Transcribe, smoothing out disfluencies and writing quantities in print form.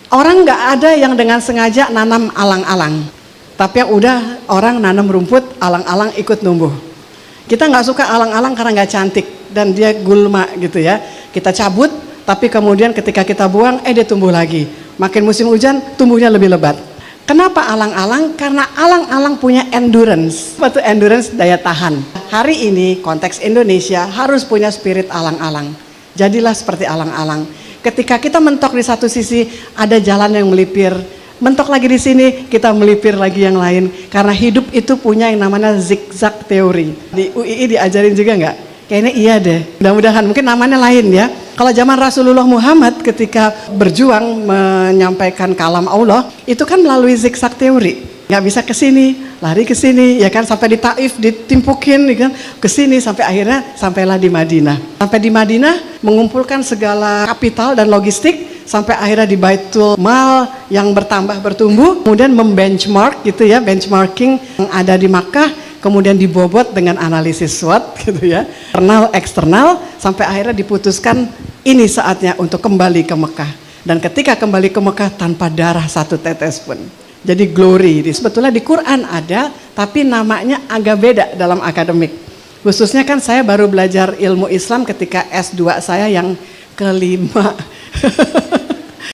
Orang nggak ada yang dengan sengaja nanam alang-alang, tapi yang udah orang nanam rumput, alang-alang ikut numbuh. Kita nggak suka alang-alang karena nggak cantik dan dia gulma gitu ya. Kita cabut, tapi kemudian ketika kita buang, dia tumbuh lagi. Makin musim hujan, tumbuhnya lebih lebat. Kenapa alang-alang? Karena alang-alang punya endurance. Apa tuh endurance? Daya tahan. Hari ini konteks Indonesia harus punya spirit alang-alang. Jadilah seperti alang-alang. Ketika kita mentok di satu sisi, ada jalan yang melipir. Mentok lagi di sini, kita melipir lagi yang lain. Karena hidup itu punya yang namanya zigzag teori. Di UII diajarin juga nggak? Kayaknya iya deh. Mudah-mudahan, mungkin namanya lain ya. Kalau zaman Rasulullah Muhammad ketika berjuang menyampaikan kalam Allah, itu kan melalui zigzag teori. Nggak bisa ke sini, lari ke sini, ya kan, sampai di Taif ditimpukin, ya kan, ke sini sampai akhirnya sampailah di Madinah. Sampai di Madinah mengumpulkan segala kapital dan logistik sampai akhirnya di Baitul Mal yang bertambah bertumbuh, kemudian membenchmark gitu ya, benchmarking yang ada di Makkah. Kemudian dibobot dengan analisis SWOT gitu ya, internal eksternal, sampai akhirnya diputuskan ini saatnya untuk kembali ke Mekah. Dan ketika kembali ke Mekah tanpa darah satu tetes pun. Jadi glory, sebetulnya di Quran ada, tapi namanya agak beda dalam akademik. Khususnya kan saya baru belajar ilmu Islam ketika S2 saya yang kelima.